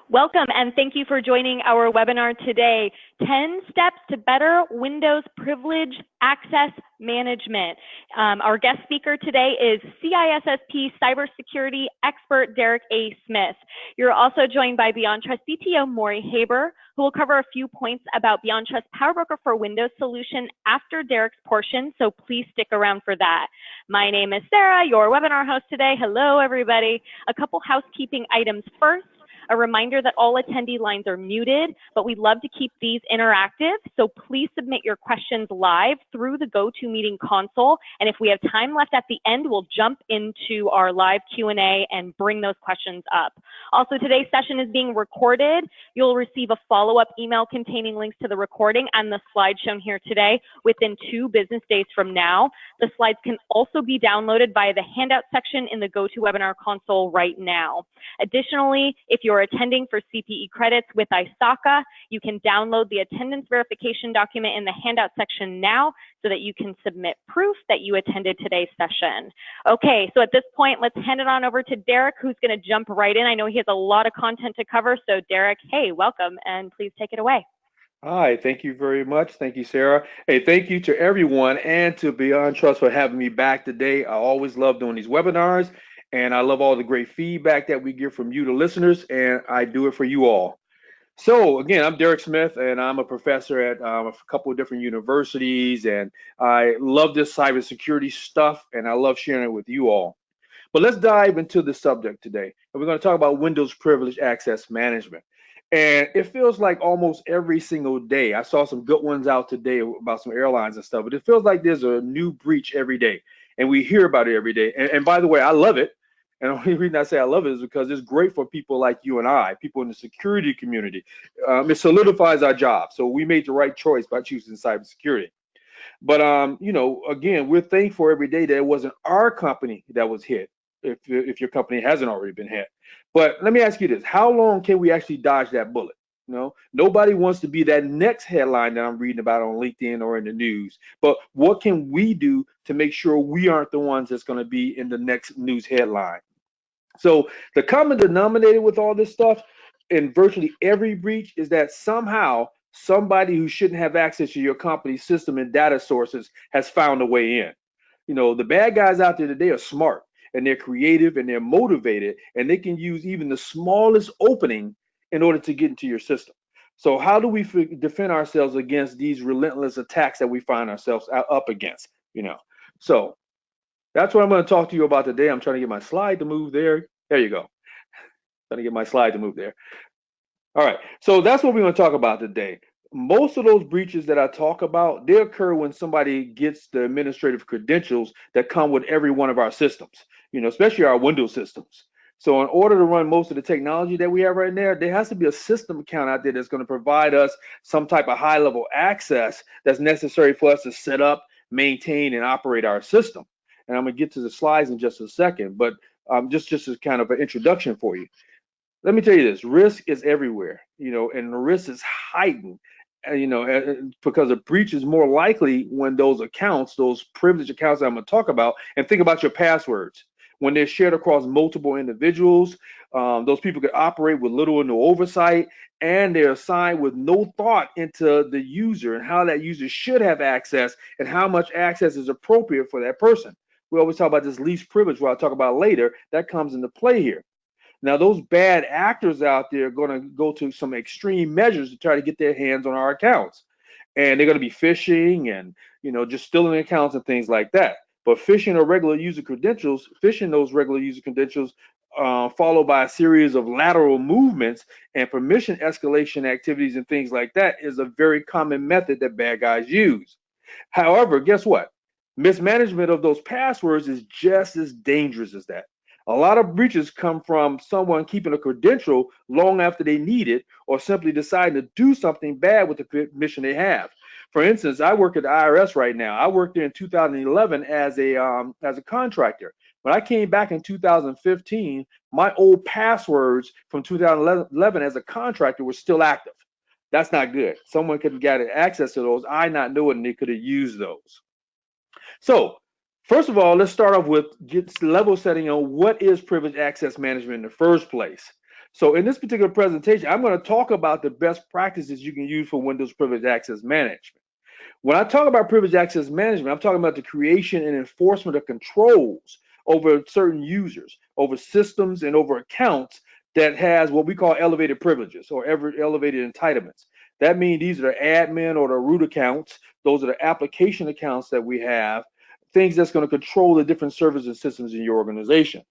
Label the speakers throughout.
Speaker 1: Welcome and thank you for joining our webinar today, 10 Steps to Better Windows Privilege Access Management. Our guest speaker today is CISSP cybersecurity expert Derek A. Smith. You're also joined by BeyondTrust CTO Maury Haber, who will cover a few points about BeyondTrust PowerBroker for Windows solution after Derek's portion, so please stick around for that. My name is Sarah, your webinar host today. Hello, everybody. A couple housekeeping items first. A reminder that all attendee lines are muted, but we'd love to keep these interactive, so please submit your questions live through the GoToMeeting console, and if we have time left at the end, we'll jump into our live Q&A and bring those questions up. Also, today's session is being recorded. You'll receive a follow-up email containing links to the recording and the slides shown here today within 2 business days from now. The slides can also be downloaded via the handout section in the GoToWebinar console right now. Additionally, if you're attending for CPE credits with ISACA, you can download the attendance verification document in the handout section now so that you can submit proof that you attended today's session. Okay, so at this point, let's hand it on over to Derek, who's going to jump right in. I know he has a lot of content to cover, so Derek, hey, welcome, and please take it away.
Speaker 2: Hi, thank you very much. Thank you, Sarah. Hey, thank you to everyone and to BeyondTrust for having me back today. I always love doing these webinars, and I love all the great feedback that we get from you, the listeners, and I do it for you all. So again, I'm Derek Smith, and I'm a professor at a couple of different universities, and I love this cybersecurity stuff, and I love sharing it with you all. But let's dive into the subject today, and we're going to talk about Windows Privileged Access Management. And it feels like almost every single day. I saw some good ones out today about some airlines and stuff, but it feels like there's a new breach every day, and we hear about it every day. And by the way, I love it. And the only reason I say I love it is because it's great for people like you and I, people in the security community. It solidifies our job. So we made the right choice by choosing cybersecurity. But again, we're thankful every day that it wasn't our company that was hit, if your company hasn't already been hit. But let me ask you this: how long can we actually dodge that bullet? Nobody wants to be that next headline that I'm reading about on LinkedIn or in the news. But what can we do to make sure we aren't the ones that's going to be in the next news headline? So the common denominator with all this stuff in virtually every breach is that somehow somebody who shouldn't have access to your company's system and data sources has found a way in. The bad guys out there today are smart, and they're creative, and they're motivated, and they can use even the smallest opening in order to get into your system. So how do we defend ourselves against these relentless attacks that we find ourselves up against? So that's what I'm going to talk to you about today. I'm trying to get my slide to move there. There you go. Trying to get my slide to move there. All right. So that's what we're going to talk about today. Most of those breaches that I talk about, they occur when somebody gets the administrative credentials that come with every one of our systems, especially our Windows systems. So in order to run most of the technology that we have right now, there has to be a system account out there that's going to provide us some type of high-level access that's necessary for us to set up, maintain, and operate our system. And I'm going to get to the slides in just a second, but just as kind of an introduction for you. Let me tell you this: risk is everywhere, and the risk is heightened, because a breach is more likely when those accounts, those privileged accounts that I'm going to talk about, and think about your passwords. When they're shared across multiple individuals, those people can operate with little or no oversight, and they're assigned with no thought into the user and how that user should have access and how much access is appropriate for that person. We always talk about this least privilege, what I'll talk about later. That comes into play here. Now, those bad actors out there are going to go to some extreme measures to try to get their hands on our accounts. And they're going to be phishing and, just stealing accounts and things like that. But phishing those regular user credentials, followed by a series of lateral movements and permission escalation activities and things like that, is a very common method that bad guys use. However, guess what? Mismanagement of those passwords is just as dangerous as that. A lot of breaches come from someone keeping a credential long after they need it, or simply deciding to do something bad with the permission they have. For instance, I work at the IRS right now. I worked there in 2011 as a contractor. When I came back in 2015, my old passwords from 2011 as a contractor were still active. That's not good. Someone could have got access to those, I not knowing they could have used those. So first of all, let's start off with level setting on what is privileged access management in the first place. So in this particular presentation, I'm going to talk about the best practices you can use for Windows Privileged Access Management. When I talk about privileged access management, I'm talking about the creation and enforcement of controls over certain users, over systems, and over accounts that has what we call elevated privileges or elevated entitlements. That means these are the admin or the root accounts. Those are the application accounts that we have, things that's going to control the different servers and systems in your organization.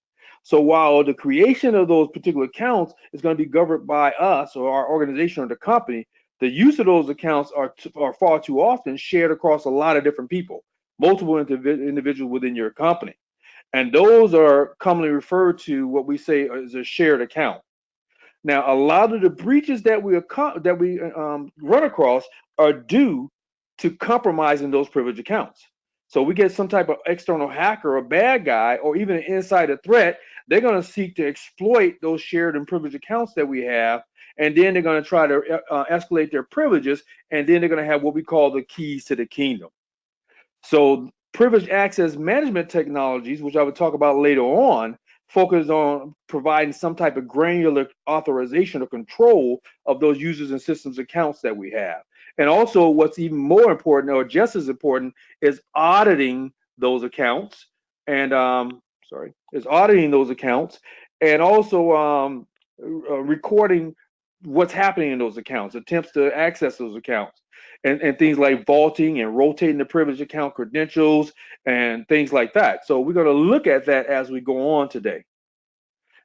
Speaker 2: So while the creation of those particular accounts is going to be governed by us or our organization or the company, the use of those accounts are far too often shared across a lot of different people, multiple individuals within your company. And those are commonly referred to what we say as a shared account. Now, a lot of the breaches that we run across are due to compromising those privileged accounts. So we get some type of external hacker or bad guy or even an insider threat. They're going to seek to exploit those shared and privileged accounts that we have, and then they're going to try to escalate their privileges, and then they're going to have what we call the keys to the kingdom. So privileged access management technologies, which I would talk about later on, focus on providing some type of granular authorization or control of those users and systems accounts that we have. And also what's even more important or just as important is auditing those accounts and is auditing those accounts and also recording what's happening in those accounts, attempts to access those accounts and things like vaulting and rotating the privileged account credentials and things like that. So we're going to look at that as we go on today.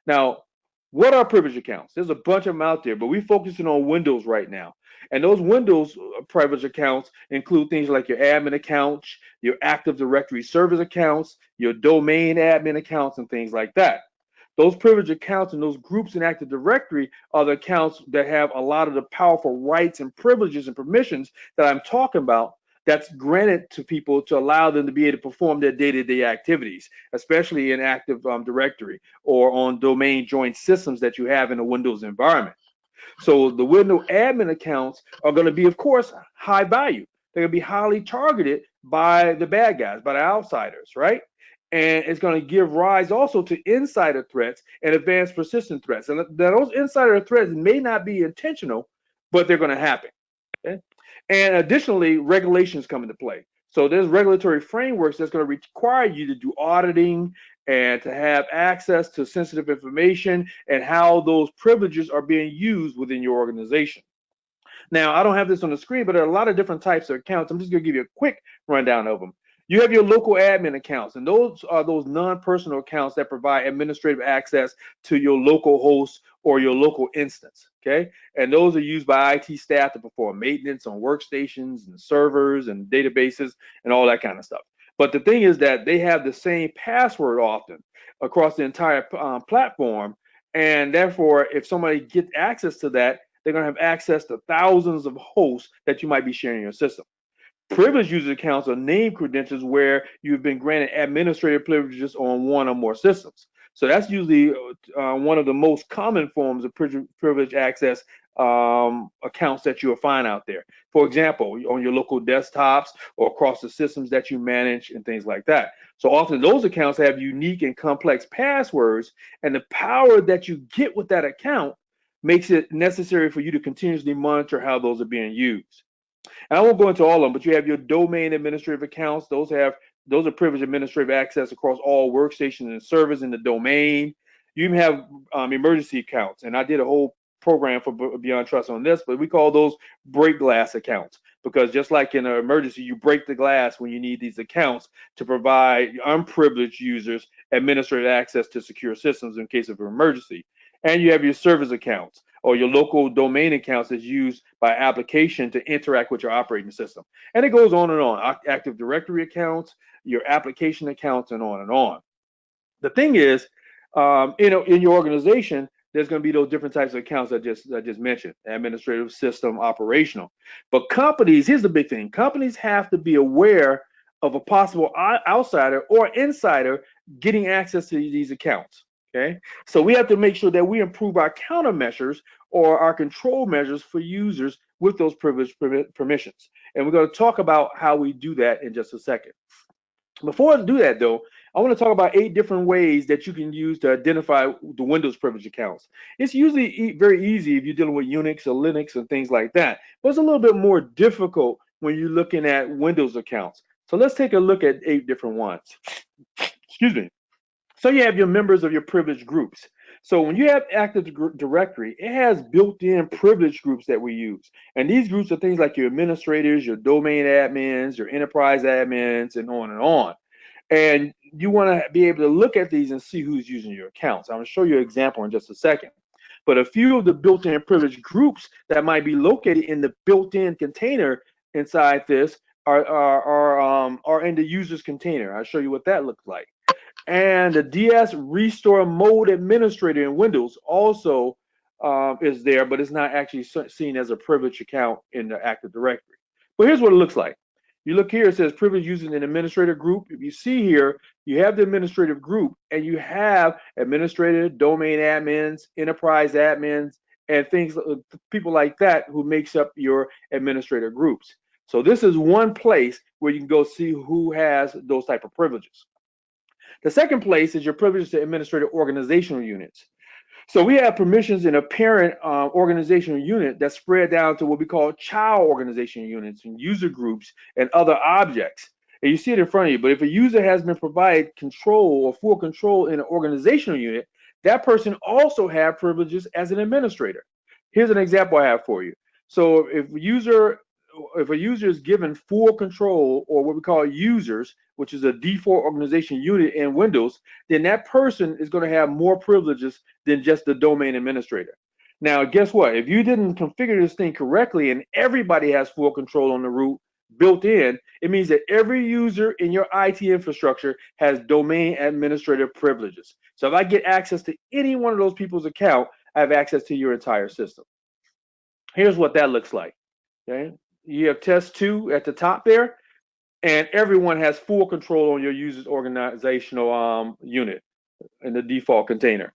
Speaker 2: Now, what are privileged accounts? There's a bunch of them out there, but we're focusing on Windows right now. And those Windows privileged accounts include things like your admin accounts, your Active Directory service accounts, your domain admin accounts, and things like that. Those privileged accounts and those groups in Active Directory are the accounts that have a lot of the powerful rights and privileges and permissions that I'm talking about that's granted to people to allow them to be able to perform their day-to-day activities, especially in Active Directory or on domain joint systems that you have in a Windows environment. So the Windows admin accounts are going to be, of course, high value. They're going to be highly targeted by the bad guys, by the outsiders, right? And it's going to give rise also to insider threats and advanced persistent threats. And those insider threats may not be intentional, but they're going to happen. Okay? And additionally, regulations come into play. So there's regulatory frameworks that's going to require you to do auditing and to have access to sensitive information and how those privileges are being used within your organization. Now, I don't have this on the screen, but there are a lot of different types of accounts. I'm just going to give you a quick rundown of them. You have your local admin accounts, and those are those non-personal accounts that provide administrative access to your local host or your local instance, okay? And those are used by IT staff to perform maintenance on workstations and servers and databases and all that kind of stuff. But the thing is that they have the same password often across the entire platform, and therefore, if somebody gets access to that, they're going to have access to thousands of hosts that you might be sharing your system. Privileged user accounts are named credentials where you've been granted administrative privileges on one or more systems. So that's usually one of the most common forms of privileged access accounts that you'll find out there. For example, on your local desktops or across the systems that you manage and things like that. So often those accounts have unique and complex passwords, and the power that you get with that account makes it necessary for you to continuously monitor how those are being used. And I won't go into all of them, but you have your domain administrative accounts. Those are privileged administrative access across all workstations and servers in the domain. You even have emergency accounts, and I did a whole program for Beyond Trust on this, but we call those break glass accounts because just like in an emergency, you break the glass when you need these accounts to provide unprivileged users administrative access to secure systems in case of an emergency. And you have your service accounts or your local domain accounts that's used by application to interact with your operating system. And it goes on and on. Active Directory accounts, your application accounts, and on and on. The thing is, in your organization, there's going to be those different types of accounts I just mentioned: administrative, system, operational. But companies, here's the big thing: companies have to be aware of a possible outsider or insider getting access to these accounts. Okay, so we have to make sure that we improve our countermeasures or our control measures for users with those privileged permissions. And we're going to talk about how we do that in just a second. Before I do that, though, I want to talk about 8 different ways that you can use to identify the Windows privilege accounts. It's usually very easy if you're dealing with Unix or Linux and things like that, but it's a little bit more difficult when you're looking at Windows accounts. So let's take a look at 8 different ones. Excuse me. So you have your members of your privileged groups. So when you have Active Directory, it has built-in privilege groups that we use. And these groups are things like your administrators, your domain admins, your enterprise admins, and on and on. And you want to be able to look at these and see who's using your accounts. I'm going to show you an example in just a second. But a few of the built-in privilege groups that might be located in the built-in container inside this are in the user's container. I'll show you what that looks like. And the DS Restore Mode Administrator in Windows also is there, but it's not actually seen as a privileged account in the Active Directory. But here's what it looks like. You look here, it says privilege using an administrator group. If you see here, you have the administrative group and you have administrator, domain admins, enterprise admins, and things, people like that who makes up your administrator groups. So this is one place where you can go see who has those type of privileges. The second place is your privileges to administrative organizational units. So we have permissions in a parent organizational unit that's spread down to what we call child organizational units and user groups and other objects. And you see it in front of you. But if a user has been provided control or full control in an organizational unit, that person also have privileges as an administrator. Here's an example I have for you. So if a user is given full control, or what we call users, which is a default organization unit in Windows, then that person is going to have more privileges than just the domain administrator. Now, guess what? If you didn't configure this thing correctly and everybody has full control on the root built in, it means that every user in your IT infrastructure has domain administrator privileges. So if I get access to any one of those people's account, I have access to your entire system. Here's what that looks like. Okay. You have test 2 at the top there, and everyone has full control on your user's organizational unit in the default container.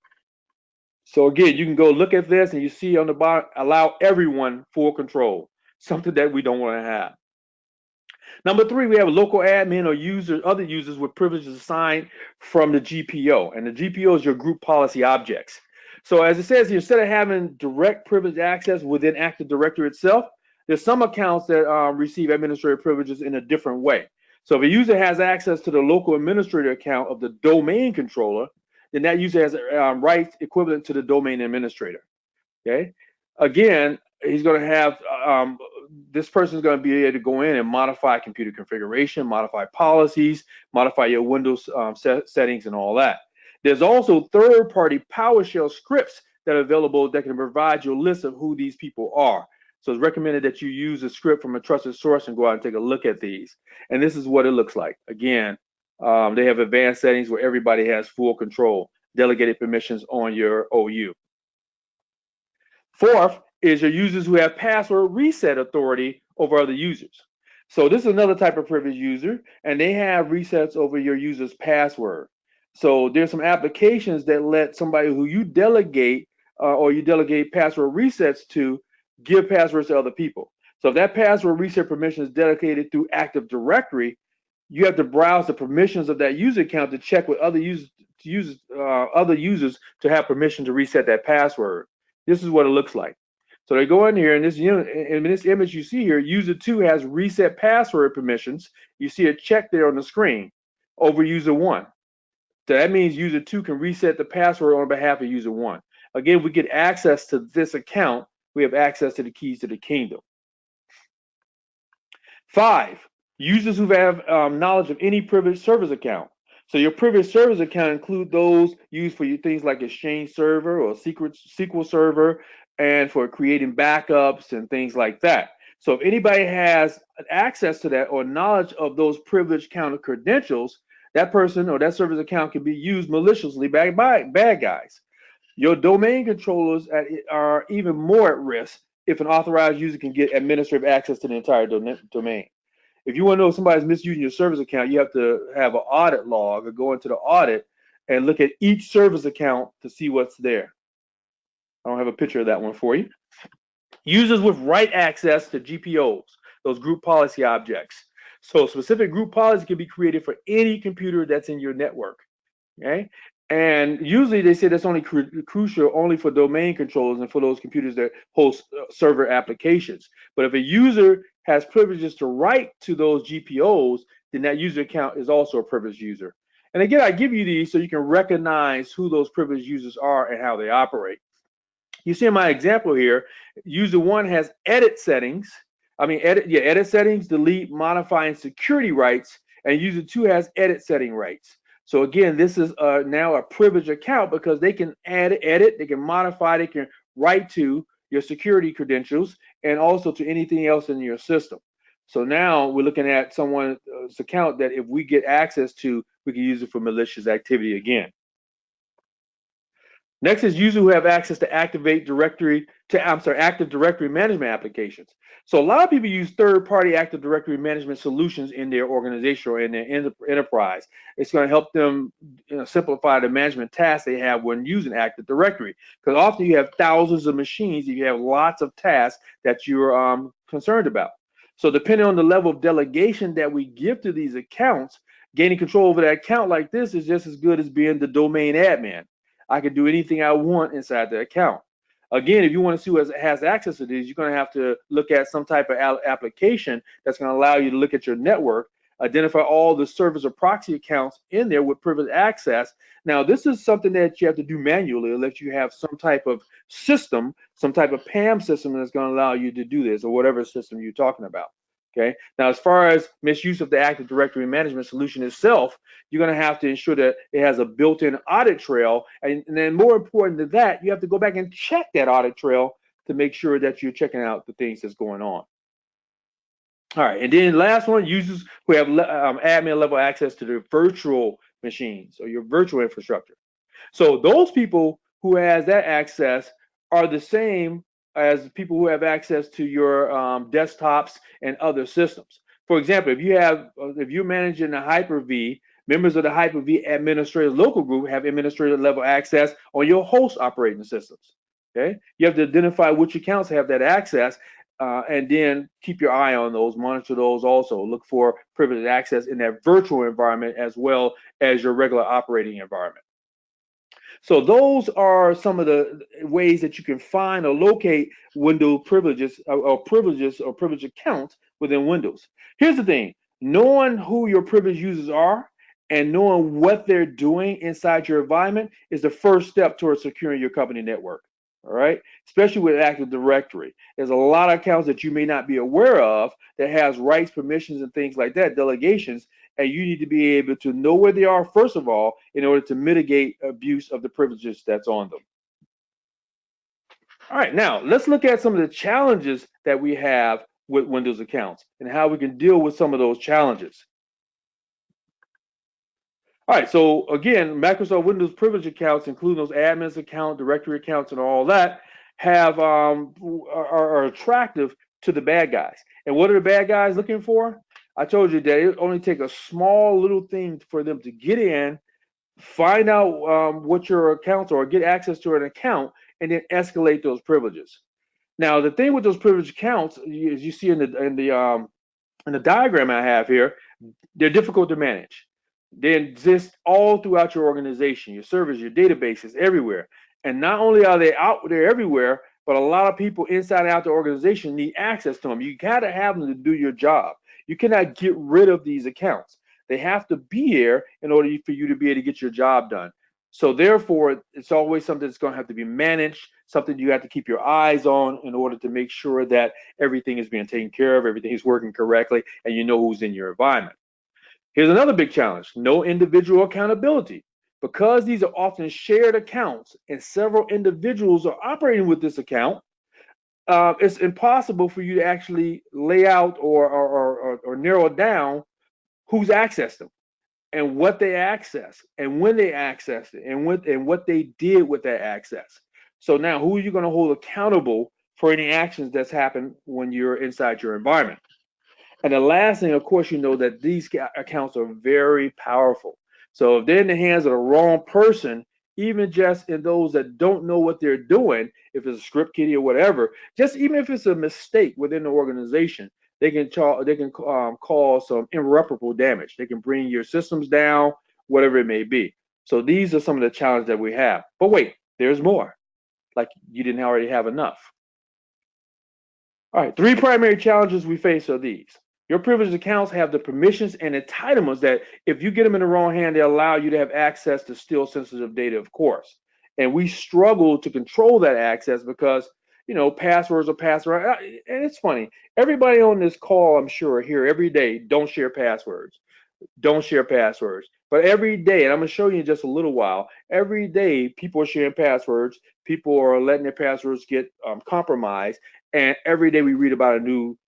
Speaker 2: So again, you can go look at this and you see on the bottom, allow everyone full control, something that we don't want to have. Number 3, we have local admin or other users with privileges assigned from the GPO. And the GPO is your group policy objects. So as it says here, instead of having direct privilege access within Active Directory itself, there's some accounts that receive administrative privileges in a different way. So if a user has access to the local administrator account of the domain controller, then that user has rights equivalent to the domain administrator. Okay. Again, he's going to have this person is going to be able to go in and modify computer configuration, modify policies, modify your Windows settings, and all that. There's also third-party PowerShell scripts that are available that can provide you a list of who these people are. So it's recommended that you use a script from a trusted source and go out and take a look at these. And this is what it looks like. Again, they have advanced settings where everybody has full control, delegated permissions on your OU. Fourth is your users who have password reset authority over other users. So this is another type of privileged user, and they have resets over your user's password. So there's some applications that let somebody who you delegate or you delegate password resets to give passwords to other people. So if that password reset permission is dedicated through Active Directory, you have to browse the permissions of that user account to check with other users to have permission to reset that password. This is what it looks like. So they go in here, and in this image you see here, user 2 has reset password permissions. You see a check there on the screen over user 1. So that means user 2 can reset the password on behalf of user 1. Again, if we get access to this account, we have access to the keys to the kingdom. 5, users who have knowledge of any privileged service account. So your privileged service account include those used for things like Exchange Server or SQL Server, and for creating backups and things like that. So if anybody has access to that or knowledge of those privileged counter credentials, that person or that service account can be used maliciously by bad guys. Your domain controllers are even more at risk if an authorized user can get administrative access to the entire domain. If you want to know if somebody's misusing your service account, you have to have an audit log or go into the audit and look at each service account to see what's there. I don't have a picture of that one for you. Users with write access to GPOs, those group policy objects. So specific group policy can be created for any computer that's in your network. Okay. And usually they say that's only crucial only for domain controllers and for those computers that host server applications. But if a user has privileges to write to those GPOs, then that user account is also a privileged user. And again, I give you these so you can recognize who those privileged users are and how they operate. You see in my example here, user one has edit settings. Edit settings, delete, modify, and security rights. And user two has edit setting rights. So again, this is now a privileged account because they can edit, they can modify, they can write to your security credentials and also to anything else in your system. So now we're looking at someone's account that if we get access to, we can use it for malicious activity again. Next is users who have access to Active Directory management applications. So a lot of people use third-party Active Directory management solutions in their organization or in their enterprise. It's going to help them simplify the management tasks they have when using Active Directory. Because often you have thousands of machines, you have lots of tasks that you're concerned about. So depending on the level of delegation that we give to these accounts, gaining control over that account like this is just as good as being the domain admin. I can do anything I want inside the account. Again, if you want to see who has access to these, you're going to have to look at some type of application that's going to allow you to look at your network, identify all the service or proxy accounts in there with privileged access. Now, this is something that you have to do manually unless you have some type of system, some type of PAM system that's going to allow you to do this or whatever system you're talking about. Okay. Now, as far as misuse of the Active Directory management solution itself, you're going to have to ensure that it has a built-in audit trail. And then more important than that, you have to go back and check that audit trail to make sure that you're checking out the things that's going on. All right. And then last one, users who have admin level access to their virtual machines or your virtual infrastructure. So those people who has that access are the same as people who have access to your desktops and other systems. For example, if you're managing a Hyper-V, members of the Hyper-V administrative local group have administrative level access on your host operating systems. Okay, you have to identify which accounts have that access, and then keep your eye on those, monitor those also. Look for privileged access in that virtual environment as well as your regular operating environment. So those are some of the ways that you can find or locate Windows privileges or privileged accounts within Windows. Here's the thing, knowing who your privileged users are and knowing what they're doing inside your environment is the first step towards securing your company network. All right, especially with Active Directory. There's a lot of accounts that you may not be aware of that has rights, permissions, and things like that, delegations, and you need to be able to know where they are, first of all, in order to mitigate abuse of the privileges that's on them. All right, now let's look at some of the challenges that we have with Windows accounts and how we can deal with some of those challenges. All right, so again, Microsoft Windows privilege accounts, including those admins account, directory accounts, and all that, are attractive to the bad guys. And what are the bad guys looking for? I told you that it only takes a small little thing for them to get in, find out what your accounts are, or get access to an account, and then escalate those privileges. Now, the thing with those privileged accounts, as you see in the diagram I have here, they're difficult to manage. They exist all throughout your organization, your servers, your databases, everywhere. And not only are they out there everywhere, but a lot of people inside and out the organization need access to them. You got to have them to do your job. You cannot get rid of these accounts. They have to be here in order for you to be able to get your job done. So therefore, it's always something that's going to have to be managed, something you have to keep your eyes on in order to make sure that everything is being taken care of, everything is working correctly, and you know who's in your environment. Here's another big challenge, no individual accountability. Because these are often shared accounts and several individuals are operating with this account, it's impossible for you to actually lay out or narrow down who's accessed them and what they access and when they accessed it and what they did with that access. So now who are you going to hold accountable for any actions that's happened when you're inside your environment? And the last thing, of course, you know that these accounts are very powerful. So if they're in the hands of the wrong person, even just in those that don't know what they're doing, if it's a script kiddie or whatever, just even if it's a mistake within the organization, They can cause some irreparable damage. They can bring your systems down, whatever it may be. So these are some of the challenges that we have. But wait, there's more. Like you didn't already have enough. All right, three primary challenges we face are these. Your privileged accounts have the permissions and entitlements that if you get them in the wrong hand, they allow you to have access to still sensitive data, of course. And we struggle to control that access because, passwords are passed around. And it's funny, everybody on this call, I'm sure, here every day, don't share passwords. Don't share passwords. But every day, and I'm going to show you in just a little while, every day people are sharing passwords. People are letting their passwords get compromised. And every day we read about a new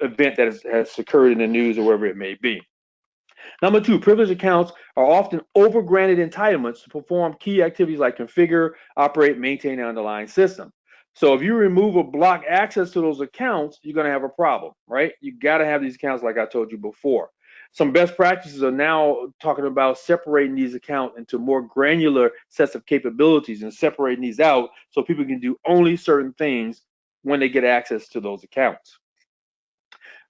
Speaker 2: event that has occurred in the news or wherever it may be. Number two, privileged accounts are often over-granted entitlements to perform key activities like configure, operate, maintain the underlying system. So if you remove or block access to those accounts, you're going to have a problem, right? You got to have these accounts like I told you before. Some best practices are now talking about separating these accounts into more granular sets of capabilities and separating these out so people can do only certain things when they get access to those accounts.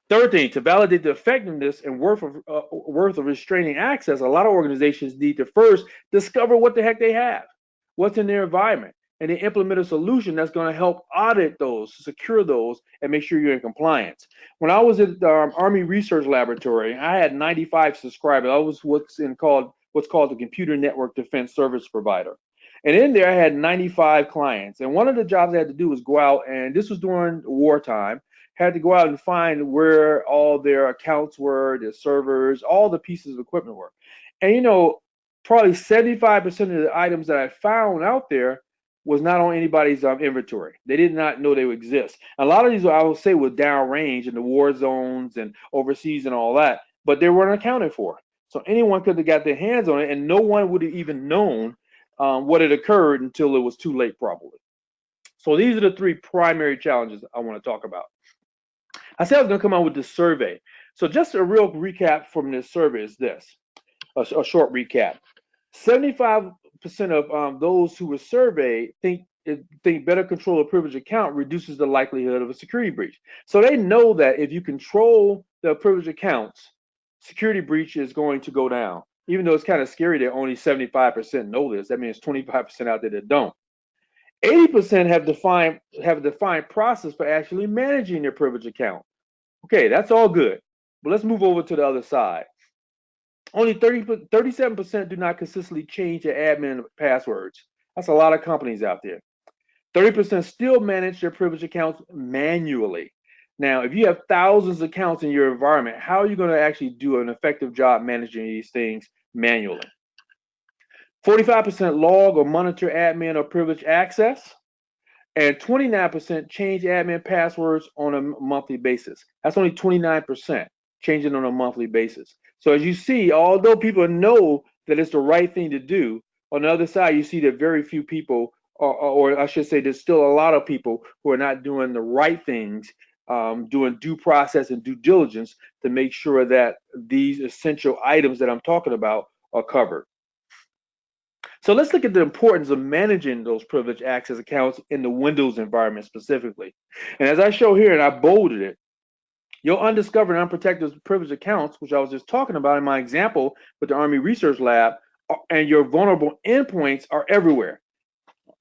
Speaker 2: Third thing, to validate the effectiveness and worth of restraining access, a lot of organizations need to first discover what the heck they have, what's in their environment, and then implement a solution that's going to help audit those, secure those, and make sure you're in compliance. When I was at the Army Research Laboratory, I had 95 subscribers. I was what's called the Computer Network Defense Service Provider. And in there, I had 95 clients. And one of the jobs I had to do was go out, and this was during wartime, had to go out and find where all their accounts were, their servers, all the pieces of equipment were. And probably 75% of the items that I found out there was not on anybody's inventory. They did not know they would exist. A lot of these, I would say, were downrange in the war zones and overseas and all that, but they weren't accounted for. So anyone could have got their hands on it, and no one would have even known what had occurred until it was too late, probably. So these are the three primary challenges I want to talk about. I said I was going to come out with this survey. So just a real recap from this survey is this, a short recap. 75% of those who were surveyed think better control of privileged account reduces the likelihood of a security breach. So they know that if you control the privileged accounts, security breach is going to go down. Even though it's kind of scary that only 75% know this, that means 25% out there that don't. 80% have a defined process for actually managing their privileged account. Okay, that's all good. But let's move over to the other side. Only 37% do not consistently change their admin passwords. That's a lot of companies out there. 30% still manage their privileged accounts manually. Now, if you have thousands of accounts in your environment, how are you going to actually do an effective job managing these things manually? 45% log or monitor admin or privileged access, and 29% change admin passwords on a monthly basis. That's only 29% changing on a monthly basis. So as you see, although people know that it's the right thing to do, on the other side, you see that very few people, or I should say, there's still a lot of people who are not doing the right things, doing due process and due diligence to make sure that these essential items that I'm talking about are covered. So let's look at the importance of managing those privileged access accounts in the Windows environment specifically. And as I show here, and I bolded it, your undiscovered, unprotected privileged accounts, which I was just talking about in my example with the Army Research Lab, and your vulnerable endpoints are everywhere.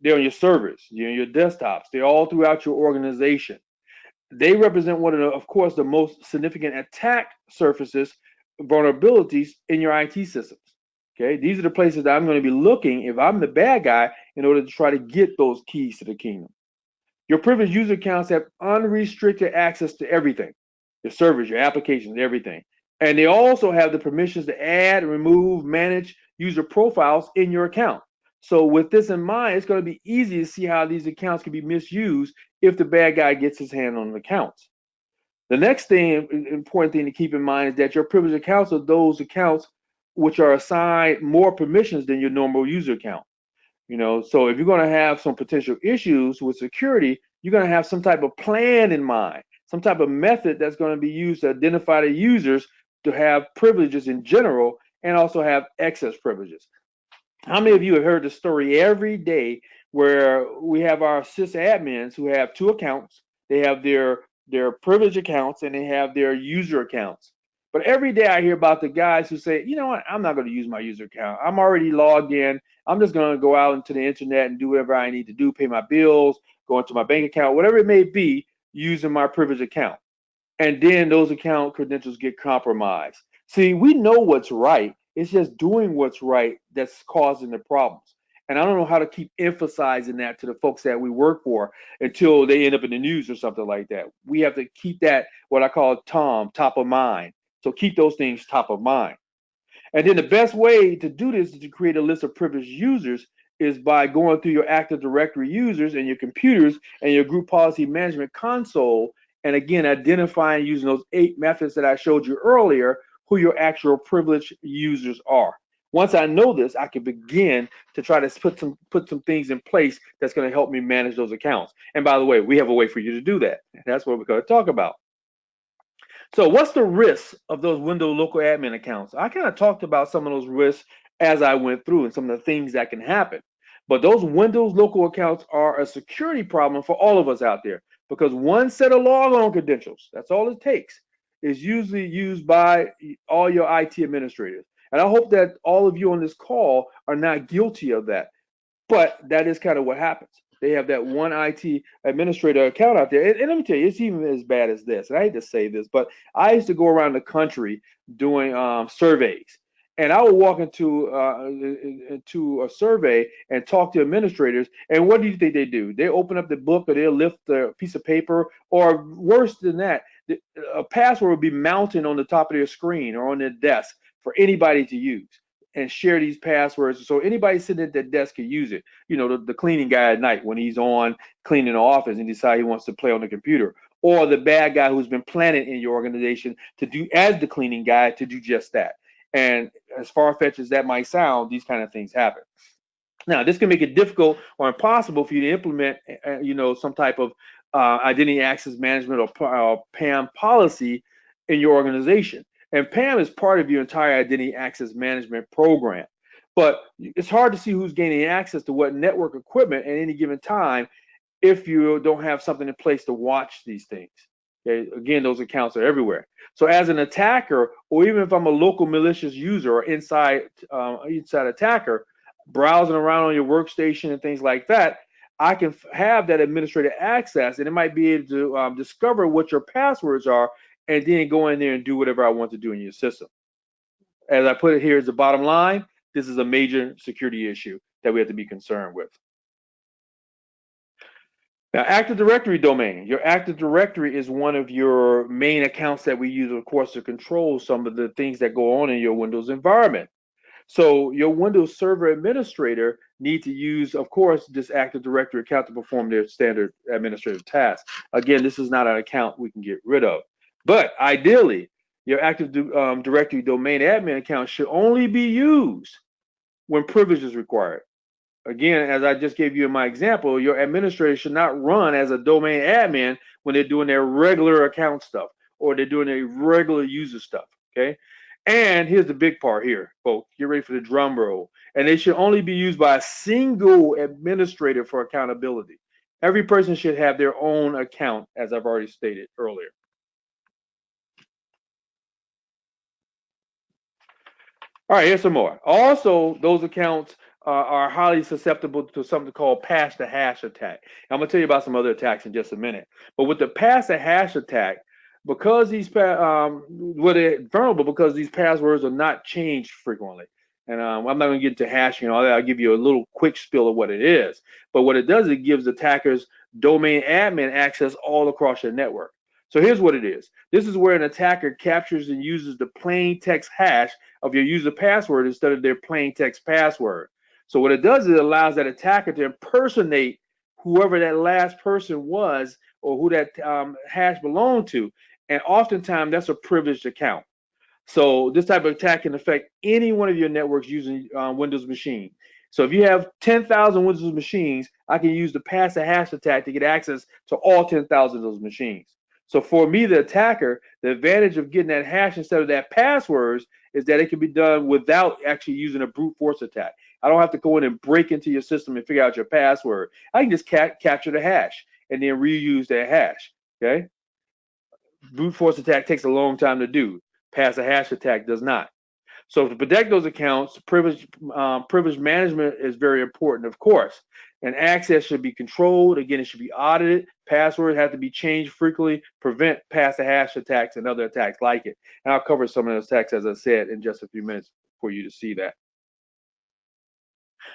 Speaker 2: They're on your servers, they're on your desktops, they're all throughout your organization. They represent one of course, the most significant attack surfaces, vulnerabilities in your IT systems. Okay, these are the places that I'm going to be looking if I'm the bad guy in order to try to get those keys to the kingdom. Your privileged user accounts have unrestricted access to everything, your servers, your applications, everything. And they also have the permissions to add, remove, manage user profiles in your account. So with this in mind, it's going to be easy to see how these accounts can be misused if the bad guy gets his hand on the accounts. The next important thing to keep in mind is that your privileged accounts are those accounts which are assigned more permissions than your normal user account. So if you're going to have some potential issues with security, you're going to have some type of plan in mind, some type of method that's going to be used to identify the users to have privileges in general and also have excess privileges. How many of you have heard the story every day where we have our sysadmins who have two accounts? They have their their privileged accounts, and they have their user accounts. But every day I hear about the guys who say, you know what, I'm not going to use my user account. I'm already logged in. I'm just going to go out into the internet and do whatever I need to do, pay my bills, go into my bank account, whatever it may be, using my privileged account. And then those account credentials get compromised. See, we know what's right. It's just doing what's right that's causing the problems. And I don't know how to keep emphasizing that to the folks that we work for until they end up in the news or something like that. We have to keep that, what I call top of mind. So keep those things top of mind. And then the best way to do this is to create a list of privileged users is by going through your Active Directory users and your computers and your group policy management console, and again, identifying using those 8 methods that I showed you earlier, who your actual privileged users are. Once I know this, I can begin to try to put some things in place that's going to help me manage those accounts. And by the way, we have a way for you to do that. That's what we're going to talk about. So what's the risk of those Windows local admin accounts? I kind of talked about some of those risks as I went through and some of the things that can happen. But those Windows local accounts are a security problem for all of us out there because one set of logon credentials, that's all it takes, is usually used by all your IT administrators. And I hope that all of you on this call are not guilty of that. But that is kind of what happens. They have that one IT administrator account out there. And let me tell you, it's even as bad as this. And I hate to say this, but I used to go around the country doing surveys. And I would walk into a survey and talk to administrators. And what do you think they do? They open up the book or they'll lift a piece of paper, or worse than that, a password would be mounted on the top of their screen or on their desk for anybody to use and share these passwords so anybody sitting at their desk can use it. You know, the cleaning guy at night when he's on cleaning the office and decide he wants to play on the computer, or the bad guy who's been planted in your organization to do as the cleaning guy to do just that. And as far-fetched as that might sound, these kind of things happen. Now, this can make it difficult or impossible for you to implement, some type of identity access management or PAM policy in your organization. And PAM is part of your entire identity access management program. But it's hard to see who's gaining access to what network equipment at any given time if you don't have something in place to watch these things. Okay? Again, those accounts are everywhere. So as an attacker, or even if I'm a local malicious user or inside attacker, browsing around on your workstation and things like that, I can have that administrator access, and it might be able to discover what your passwords are, and then go in there and do whatever I want to do in your system. As I put it here as the bottom line, this is a major security issue that we have to be concerned with. Now, Active Directory domain. Your Active Directory is one of your main accounts that we use, of course, to control some of the things that go on in your Windows environment. So your Windows Server Administrator need to use, of course, this Active Directory account to perform their standard administrative tasks. Again, this is not an account we can get rid of. But ideally, your Active Directory domain admin account should only be used when privilege is required. Again, as I just gave you in my example, your administrator should not run as a domain admin when they're doing their regular account stuff or they're doing their regular user stuff, okay? And here's the big part here, folks. Get ready for the drum roll. And they should only be used by a single administrator for accountability. Every person should have their own account, as I've already stated earlier. All right, here's some more. Also, those accounts are highly susceptible to something called pass the hash attack. I'm going to tell you about some other attacks in just a minute. But with the pass the hash attack, because they're vulnerable because these passwords are not changed frequently. And I'm not going to get into hashing and all that. I'll give you a little quick spill of what it is. But what it does, it gives attackers domain admin access all across your network. So here's what it is. This is where an attacker captures and uses the plain text hash of your user password instead of their plain text password. So what it does is it allows that attacker to impersonate whoever that last person was or who that hash belonged to. And oftentimes that's a privileged account. So this type of attack can affect any one of your networks using Windows machine. So if you have 10,000 Windows machines, I can use the pass the hash attack to get access to all 10,000 of those machines. So for me, the attacker, the advantage of getting that hash instead of that passwords is that it can be done without actually using a brute force attack. I don't have to go in and break into your system and figure out your password. I can just capture the hash and then reuse that hash, okay? brute force attack takes a long time to do. Pass a hash attack does not. So to protect those accounts, privilege management is very important, of course. And access should be controlled. Again, it should be audited. Passwords have to be changed frequently. Prevent pass the hash attacks and other attacks like it. And I'll cover some of those attacks, as I said, in just a few minutes for you to see that.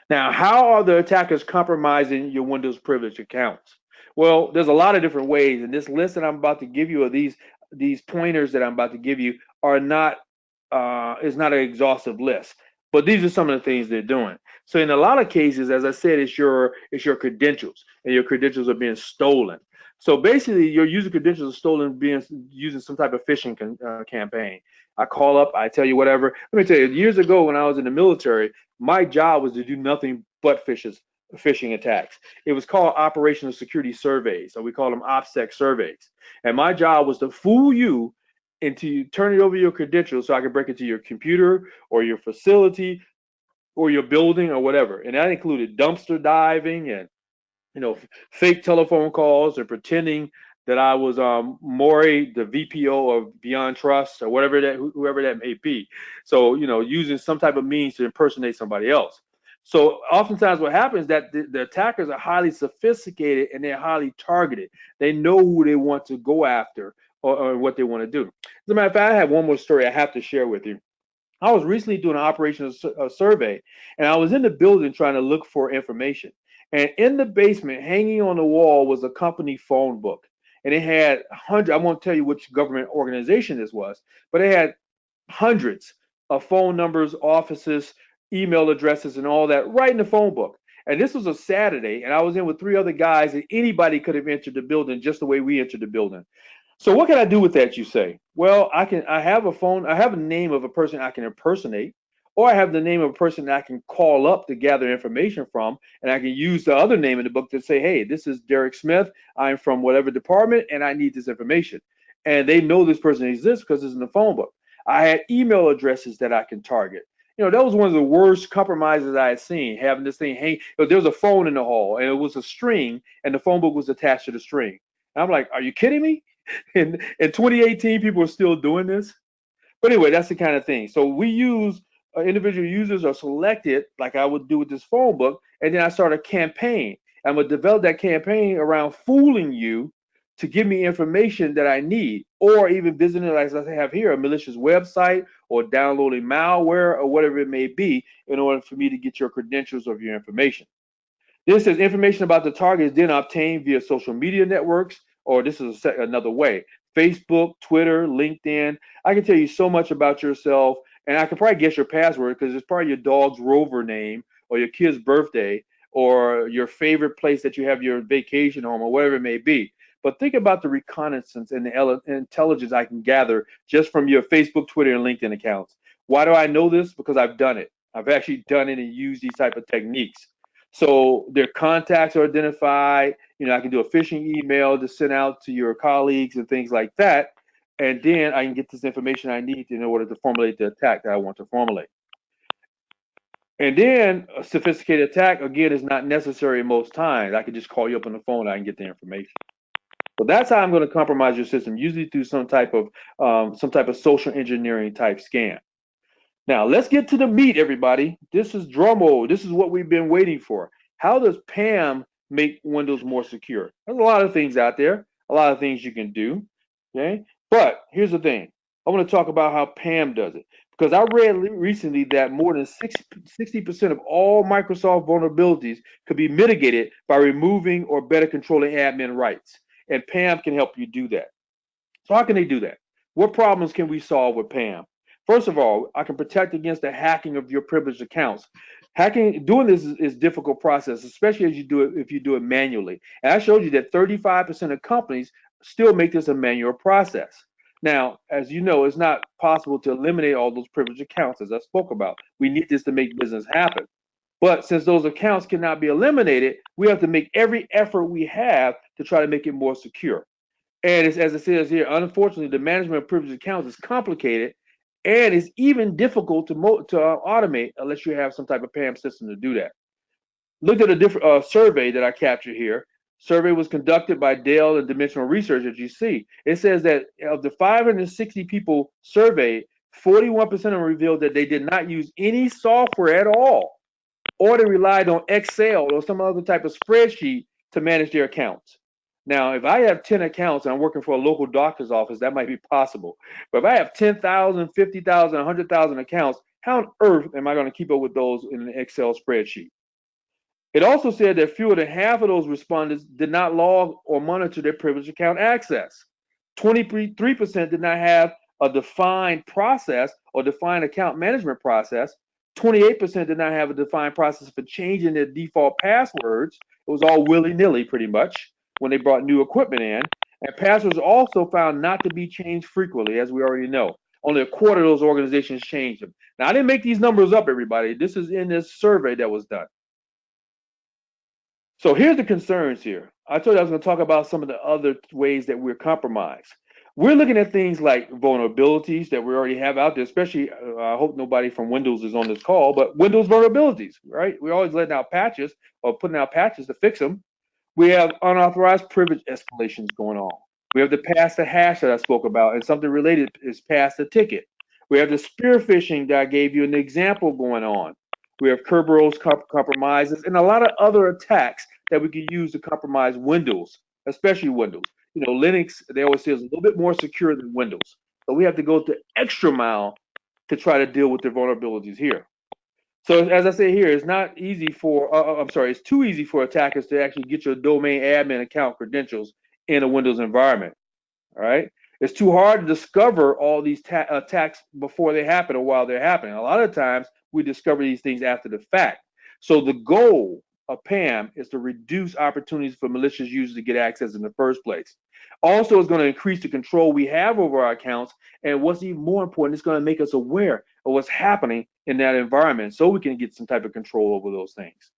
Speaker 2: Now, how are the attackers compromising your Windows privilege accounts? Well, there's a lot of different ways, and this list that I'm about to give you, or these pointers that I'm about to give you, are not is not an exhaustive list. But these are some of the things they're doing. So in a lot of cases, as I said, it's your credentials, and your credentials are being stolen. So basically, your user credentials are stolen, being using some type of phishing campaign. I call up, I tell you whatever. Let me tell you, years ago when I was in the military, my job was to do nothing but phishing attacks. It was called operational security surveys, so we call them OPSEC surveys. And my job was to fool you into turning over your credentials so I could break into your computer or your facility or your building or whatever. And that included dumpster diving and fake telephone calls and pretending that I was Maury, the VPO of Beyond Trust or whatever that whoever that may be. So using some type of means to impersonate somebody else. So oftentimes what happens is that the attackers are highly sophisticated and they're highly targeted. They know who they want to go after or what they want to do. As a matter of fact, I have one more story I have to share with you. I was recently doing an operational survey, and I was in the building trying to look for information. And in the basement, hanging on the wall, was a company phone book, and it had hundreds. I won't tell you which government organization this was, but it had hundreds of phone numbers, offices, email addresses, and all that right in the phone book. And this was a Saturday, and I was in with three other guys, and anybody could have entered the building just the way we entered the building. So what can I do with that, you say? Well, I have a phone, I have a name of a person I can impersonate, or I have the name of a person that I can call up to gather information from, and I can use the other name in the book to say, hey, this is Derek Smith, I'm from whatever department, and I need this information. And they know this person exists because it's in the phone book. I had email addresses that I can target. That was one of the worst compromises I had seen, having this thing hang. There was a phone in the hall, and it was a string, and the phone book was attached to the string. And I'm like, are you kidding me? In 2018, people are still doing this. But anyway, that's the kind of thing. So we use individual users are selected, like I would do with this phone book, and then I start a campaign. I'm gonna develop that campaign around fooling you to give me information that I need, or even visiting, like I have here, a malicious website, or downloading malware, or whatever it may be, in order for me to get your credentials of your information. This is information about the target is then obtained via social media networks, or this is another way. Facebook, Twitter, LinkedIn. I can tell you so much about yourself, and I can probably guess your password because it's probably your dog's rover name, or your kid's birthday, or your favorite place that you have your vacation home, or whatever it may be. But think about the reconnaissance and the intelligence I can gather just from your Facebook, Twitter, and LinkedIn accounts. Why do I know this? Because I've done it. I've actually done it and used these type of techniques. So their contacts are identified. I can do a phishing email to send out to your colleagues and things like that. And then I can get this information I need in order to formulate the attack that I want to formulate. And then a sophisticated attack, again, is not necessary most times. I can just call you up on the phone and I can get the information. So that's how I'm going to compromise your system, usually through some type of social engineering type scam. Now, let's get to the meat, everybody. This is drum roll. This is what we've been waiting for. How does PAM make Windows more secure? There's a lot of things out there, a lot of things you can do. Okay, but here's the thing. I want to talk about how PAM does it because I read recently that more than 60% of all Microsoft vulnerabilities could be mitigated by removing or better controlling admin rights, and PAM can help you do that. So how can they do that? What problems can we solve with PAM? First of all, I can protect against the hacking of your privileged accounts. Doing this is a difficult process, especially as you do it if you do it manually. And I showed you that 35% of companies still make this a manual process. Now, as you know, it's not possible to eliminate all those privileged accounts, as I spoke about. We need this to make business happen. But since those accounts cannot be eliminated, we have to make every effort we have to try to make it more secure. And as it says here, unfortunately, the management of privileged accounts is complicated and it's even difficult to automate unless you have some type of PAM system to do that. Look at a different survey that I captured here. Survey was conducted by Dell and Dimensional Research, as you see. It says that of the 560 people surveyed, 41% of them revealed that they did not use any software at all, or they relied on Excel or some other type of spreadsheet to manage their accounts. Now, if I have 10 accounts and I'm working for a local doctor's office, that might be possible. But if I have 10,000, 50,000, 100,000 accounts, how on earth am I going to keep up with those in an Excel spreadsheet? It also said that fewer than half of those respondents did not log or monitor their privileged account access. 23% did not have a defined process or defined account management process. 28% did not have a defined process for changing their default passwords. It was all willy-nilly pretty much when they brought new equipment in. And passwords also found not to be changed frequently, as we already know. Only a quarter of those organizations changed them. Now, I didn't make these numbers up, everybody. This is in this survey that was done. So here's the concerns here. I told you I was going to talk about some of the other ways that we're compromised. We're looking at things like vulnerabilities that we already have out there, especially, I hope nobody from Windows is on this call, but Windows vulnerabilities, right? We're always letting out patches or putting out patches to fix them. We have unauthorized privilege escalations going on. We have the pass the hash that I spoke about, and something related is pass the ticket. We have the spear phishing that I gave you an example going on. We have Kerberos compromises and a lot of other attacks that we can use to compromise Windows, especially Windows. You know, Linux, they always say, is a little bit more secure than Windows. So we have to go the extra mile to try to deal with the vulnerabilities here. So as I say here, it's not easy for, it's too easy for attackers to actually get your domain admin account credentials in a Windows environment. All right. It's too hard to discover all these attacks before they happen or while they're happening. A lot of times we discover these things after the fact. So the goal of PAM is to reduce opportunities for malicious users to get access in the first place. Also, it's going to increase the control we have over our accounts. And what's even more important, it's going to make us aware of what's happening in that environment so we can get some type of control over those things.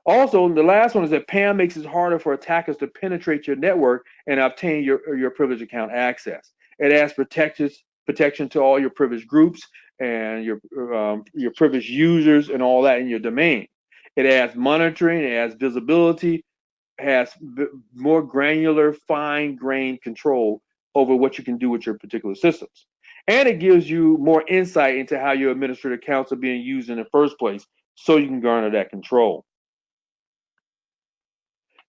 Speaker 2: Also, the last one is that PAM makes it harder for attackers to penetrate your network and obtain your privileged account access. It adds protection to all your privileged groups and your privileged users and all that in your domain. It adds monitoring, it adds visibility, has more granular, fine-grained control over what you can do with your particular systems. And it gives you more insight into how your administrative accounts are being used in the first place so you can garner that control.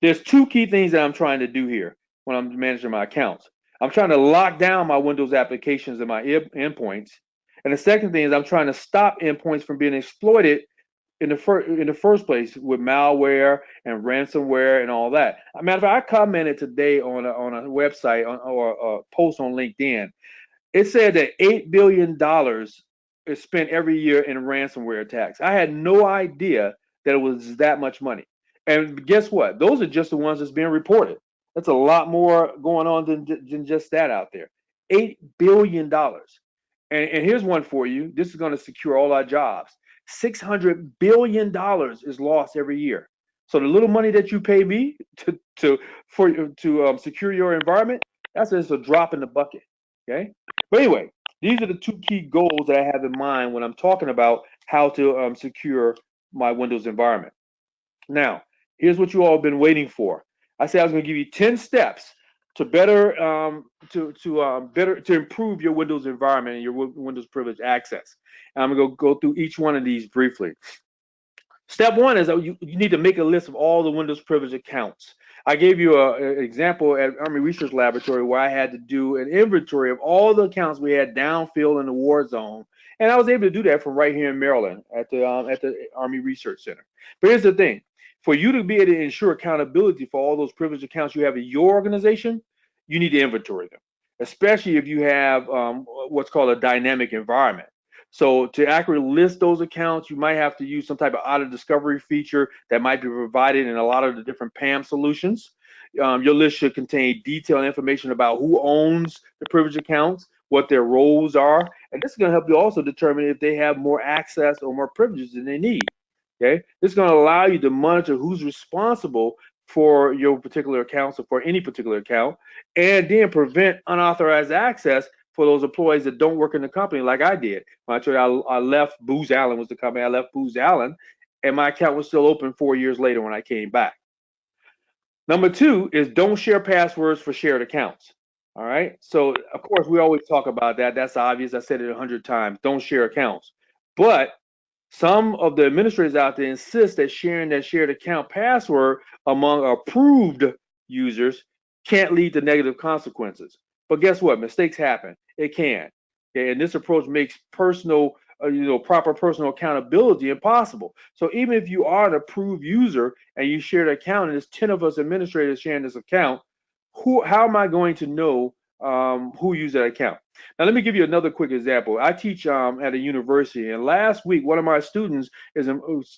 Speaker 2: There's two key things that I'm trying to do here when I'm managing my accounts. I'm trying to lock down my Windows applications and my endpoints. And the second thing is I'm trying to stop endpoints from being exploited in the first place with malware and ransomware and all that. As a matter of fact, I commented today on a website or a post on LinkedIn. It said that $8 billion is spent every year in ransomware attacks. I had no idea that it was that much money. And guess what? Those are just the ones that's being reported. That's a lot more going on than just that out there. $8 billion. And here's one for you. This is going to secure all our jobs. $600 billion is lost every year. So the little money that you pay me to secure your environment, that's just a drop in the bucket. Okay. But anyway, these are the two key goals that I have in mind when I'm talking about how to secure my Windows environment. Now, here's what you all have been waiting for. I said I was going to give you 10 steps to better to improve your Windows environment and your Windows privilege access. And I'm going to go through each one of these briefly. Step one is that you need to make a list of all the Windows privilege accounts. I gave you an example at Army Research Laboratory where I had to do an inventory of all the accounts we had downfield in the war zone, and I was able to do that from right here in Maryland at the Army Research Center. But here's the thing: for you to be able to ensure accountability for all those privileged accounts you have in your organization, you need to inventory them, especially if you have what's called a dynamic environment. So to accurately list those accounts, you might have to use some type of auto discovery feature that might be provided in a lot of the different PAM solutions. Your list should contain detailed information about who owns the privileged accounts, what their roles are, and this is going to help you also determine if they have more access or more privileges than they need. Okay, this is going to allow you to monitor who's responsible for your particular accounts or for any particular account, and then prevent unauthorized access for those employees that don't work in the company like I did. When I told you I left, Booz Allen was the company, I left Booz Allen, and my account was still open 4 years later when I came back. Number two is don't share passwords for shared accounts. All right. So of course we always talk about that. That's obvious. I said it 100 times. Don't share accounts. But some of the administrators out there insist that sharing that shared account password among approved users can't lead to negative consequences. But guess what? Mistakes happen. It can. Okay, and this approach makes proper personal accountability impossible. So even if you are an approved user and you share an account, and there's 10 of us administrators sharing this account, how am I going to know who used that account? Now, let me give you another quick example. I teach at a university, and last week, one of my students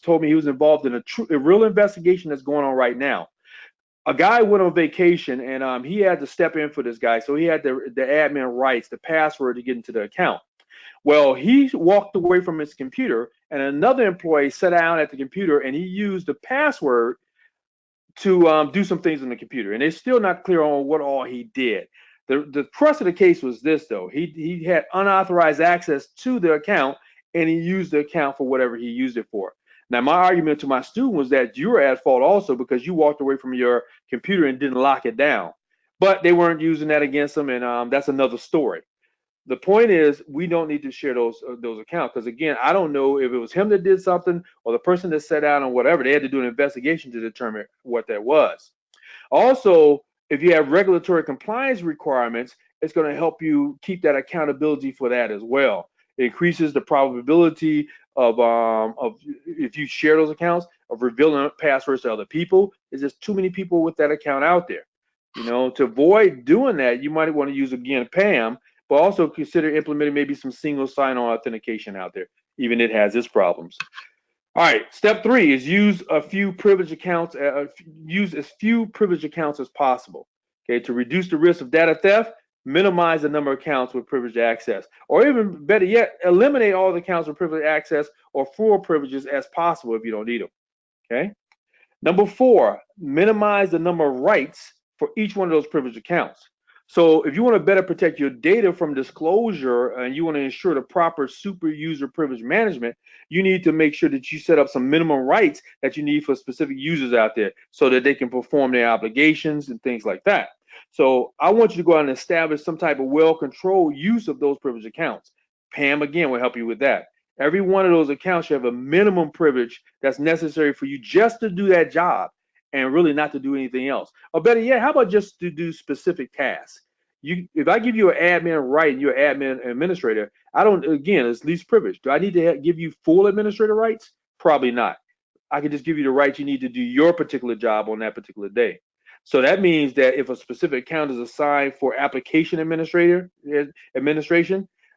Speaker 2: told me he was involved in a real investigation that's going on right now. A guy went on vacation, and he had to step in for this guy, so he had the admin rights, the password to get into the account. Well, he walked away from his computer, and another employee sat down at the computer, and he used the password to do some things on the computer, and it's still not clear on what all he did. The crux of the case was this, though. He had unauthorized access to the account, and he used the account for whatever he used it for. Now, my argument to my student was that you were at fault also because you walked away from your computer and didn't lock it down. But they weren't using that against him, and that's another story. The point is, we don't need to share those accounts because again, I don't know if it was him that did something or the person that sat down or whatever. They had to do an investigation to determine what that was. Also, if you have regulatory compliance requirements, it's going to help you keep that accountability for that as well. It increases the probability of if you share those accounts of revealing passwords to other people. There's just too many people with that account out there. To avoid doing that, you might want to use again PAM, but also consider implementing maybe some single sign-on authentication out there. Even it has its problems. All right, step three is use a few privileged accounts. Use as few privileged accounts as possible. Okay, to reduce the risk of data theft, minimize the number of accounts with privileged access, or even better yet, eliminate all the accounts with privileged access or full privileges as possible if you don't need them. Okay. Number four, minimize the number of rights for each one of those privileged accounts. So if you want to better protect your data from disclosure and you want to ensure the proper super user privilege management, you need to make sure that you set up some minimum rights that you need for specific users out there so that they can perform their obligations and things like that. So I want you to go out and establish some type of well-controlled use of those privileged accounts. Pam, again, will help you with that. Every one of those accounts should have a minimum privilege that's necessary for you just to do that job and really not to do anything else. Or better yet, how about just to do specific tasks? If I give you an admin right and you're an admin administrator, I don't, again, it's least privilege. Do I need to give you full administrator rights? Probably not. I can just give you the rights you need to do your particular job on that particular day. So that means that if a specific account is assigned for application administration,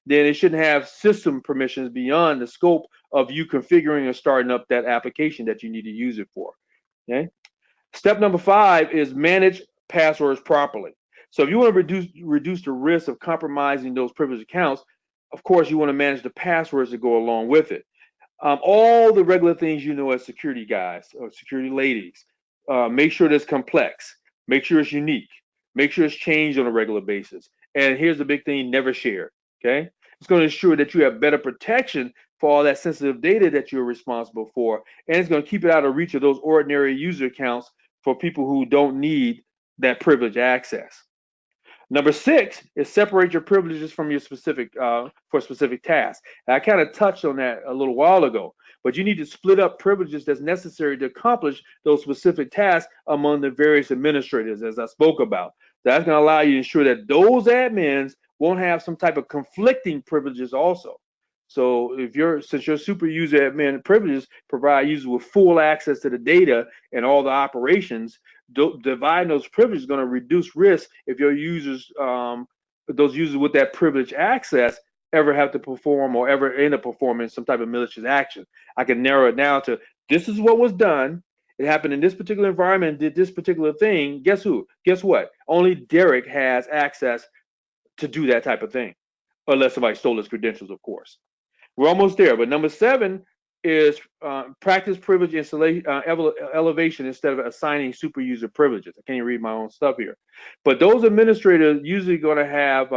Speaker 2: then it shouldn't have system permissions beyond the scope of you configuring or starting up that application that you need to use it for. Okay. Step number five is manage passwords properly. So if you want to reduce the risk of compromising those privileged accounts, of course you want to manage the passwords that go along with it. All the regular things you know as security guys or security ladies. Make sure it's complex. Make sure it's unique. Make sure it's changed on a regular basis. And here's the big thing: never share. Okay, it's going to ensure that you have better protection for all that sensitive data that you're responsible for, and it's going to keep it out of reach of those ordinary user accounts for people who don't need that privileged access. Number six is separate your privileges from your for specific tasks. And I kind of touched on that a little while ago, but you need to split up privileges that's necessary to accomplish those specific tasks among the various administrators, as I spoke about. That's going to allow you to ensure that those admins won't have some type of conflicting privileges also. So since your super user admin privileges provide users with full access to the data and all the operations, dividing those privileges is going to reduce risk if your users, those users with that privileged access, ever have to perform or ever end up performing some type of malicious action. I can narrow it down to this is what was done. It happened in this particular environment, did this particular thing. Guess who? Guess what? Only Derek has access to do that type of thing, unless somebody stole his credentials, of course. We're almost there, but number seven is practice privilege elevation instead of assigning super user privileges. I can't even read my own stuff here, but those administrators usually going to have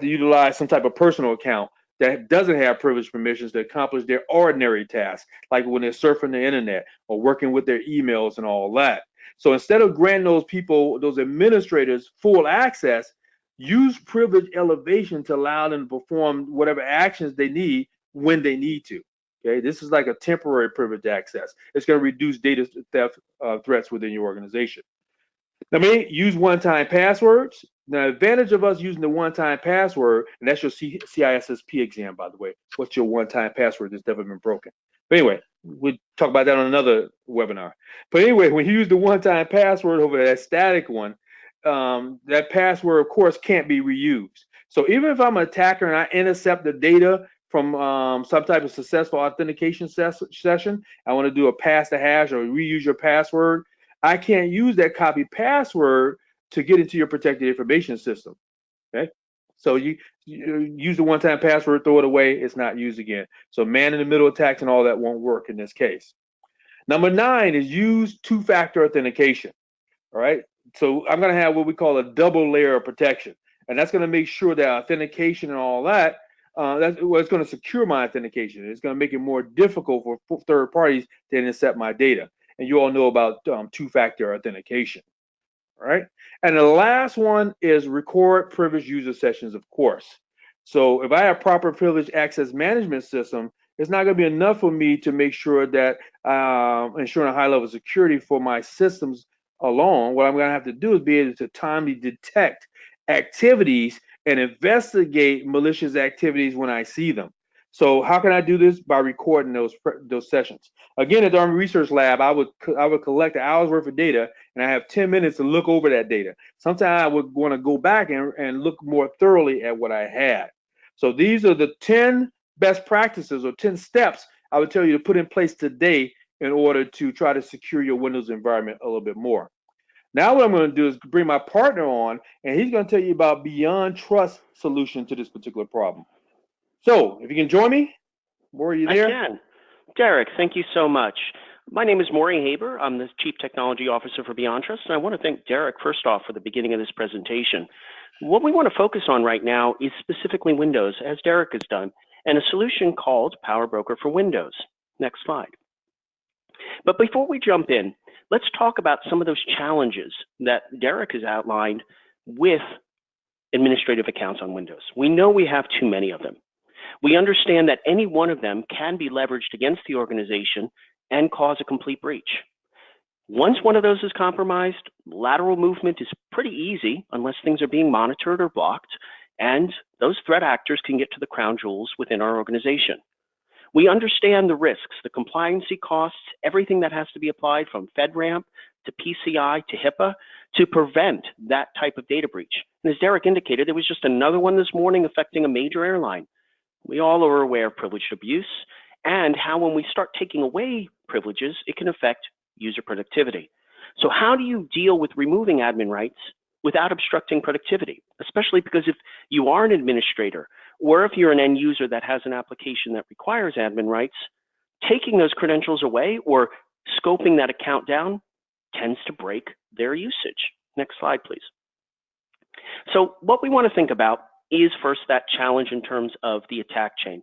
Speaker 2: to utilize some type of personal account that doesn't have privilege permissions to accomplish their ordinary tasks, like when they're surfing the internet or working with their emails and all that. So instead of granting those people, those administrators, full access, use privilege elevation to allow them to perform whatever actions they need when they need to. Okay, this is like a temporary privilege access. It's going to reduce data theft threats within your organization. Now, use one-time passwords. The advantage of us using the one-time password, and that's your CISSP exam, by the way. What's your one-time password that's never been broken? But anyway, we'll talk about that on another webinar. But anyway, when you use the one-time password over that static one, that password, of course, can't be reused. So even if I'm an attacker and I intercept the data from some type of successful authentication session, I want to do a pass the hash or reuse your password, I can't use that copy password to get into your protected information system. Okay, so you use the one-time password, throw it away, it's not used again. So man-in-the-middle attacks and all that won't work in this case. Number 9 is use two-factor authentication. All right, so I'm going to have what we call a double layer of protection, and that's going to make sure that authentication and all that, it's going to secure my authentication. It's going to make it more difficult for third parties to intercept my data. And you all know about two-factor authentication. All right, and the last one is record privileged user sessions, of course. So if I have proper privileged access management system, it's not going to be enough for me to make sure that ensuring a high level of security for my systems alone. What I'm going to have to do is be able to timely detect activities and investigate malicious activities when I see them. So how can I do this? By recording those sessions. Again, at the Army Research Lab, I would collect an hour's worth of data, and I have 10 minutes to look over that data. Sometimes I would want to go back and look more thoroughly at what I had. So these are the 10 best practices or 10 steps I would tell you to put in place today in order to try to secure your Windows environment a little bit more. Now what I'm going to do is bring my partner on, and he's going to tell you about Beyond Trust solution to this particular problem. So if you can join me, Maury, you there?
Speaker 3: I can. Derek, thank you so much. My name is Maury Haber. I'm the Chief Technology Officer for Beyond Trust, and I want to thank Derek first off for the beginning of this presentation. What we want to focus on right now is specifically Windows, as Derek has done, and a solution called Power Broker for Windows. Next slide. But before we jump in, let's talk about some of those challenges that Derek has outlined with administrative accounts on Windows. We know we have too many of them. We understand that any one of them can be leveraged against the organization and cause a complete breach. Once one of those is compromised, lateral movement is pretty easy unless things are being monitored or blocked, and those threat actors can get to the crown jewels within our organization. We understand the risks, the compliancy costs, everything that has to be applied from FedRAMP to PCI to HIPAA to prevent that type of data breach. And as Derek indicated, there was just another one this morning affecting a major airline. We all are aware of privileged abuse and how when we start taking away privileges, it can affect user productivity. So how do you deal with removing admin rights without obstructing productivity? Especially because if you are an administrator or if you're an end user that has an application that requires admin rights, taking those credentials away or scoping that account down tends to break their usage. Next slide, please. So what we want to think about is first that challenge in terms of the attack chain.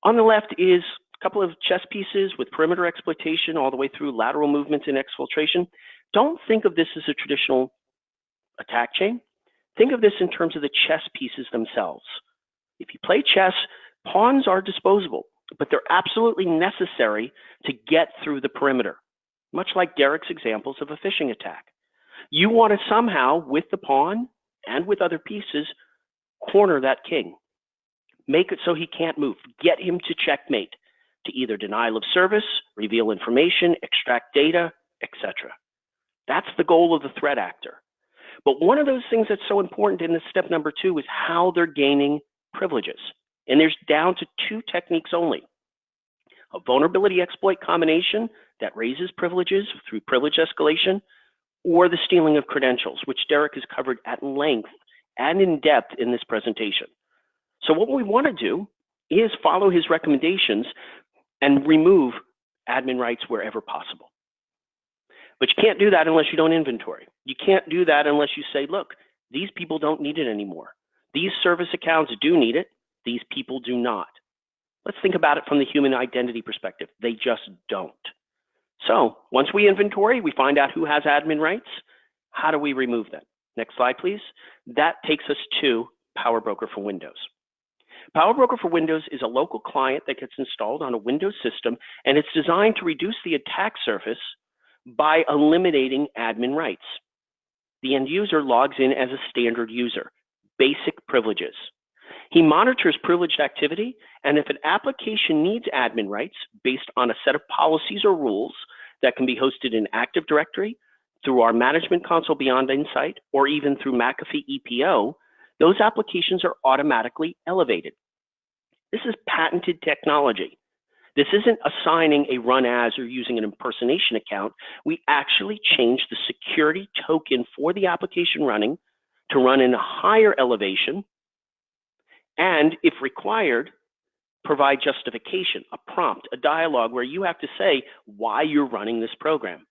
Speaker 3: On the left is a couple of chess pieces with perimeter exploitation all the way through lateral movements and exfiltration. Don't think of this as a traditional attack chain. Think of this in terms of the chess pieces themselves. If you play chess, pawns are disposable, but they're absolutely necessary to get through the perimeter, much like Derek's examples of a phishing attack. You want to somehow, with the pawn and with other pieces, corner that king. Make it so he can't move. Get him to checkmate, to either denial of service, reveal information, extract data, etc. That's the goal of the threat actor. But one of those things that's so important in this step number 2 is how they're gaining privileges. And there's down to 2 techniques only. A vulnerability exploit combination that raises privileges through privilege escalation, or the stealing of credentials, which Derek has covered at length and in depth in this presentation. So what we want to do is follow his recommendations and remove admin rights wherever possible. But you can't do that unless you don't inventory. You can't do that unless you say, look, these people don't need it anymore. These service accounts do need it. These people do not. Let's think about it from the human identity perspective. They just don't. So once we inventory, we find out who has admin rights. How do we remove them? Next slide, please. That takes us to PowerBroker for Windows. PowerBroker for Windows is a local client that gets installed on a Windows system, and it's designed to reduce the attack surface by eliminating admin rights. The end user logs in as a standard user, basic privileges. He monitors privileged activity, and if an application needs admin rights based on a set of policies or rules that can be hosted in Active Directory, through our Management Console Beyond Insight, or even through McAfee EPO, those applications are automatically elevated. This is patented technology. This isn't assigning a run as or using an impersonation account. We actually change the security token for the application running to run in a higher elevation, and if required, provide justification, a prompt, a dialogue where you have to say why you're running this program.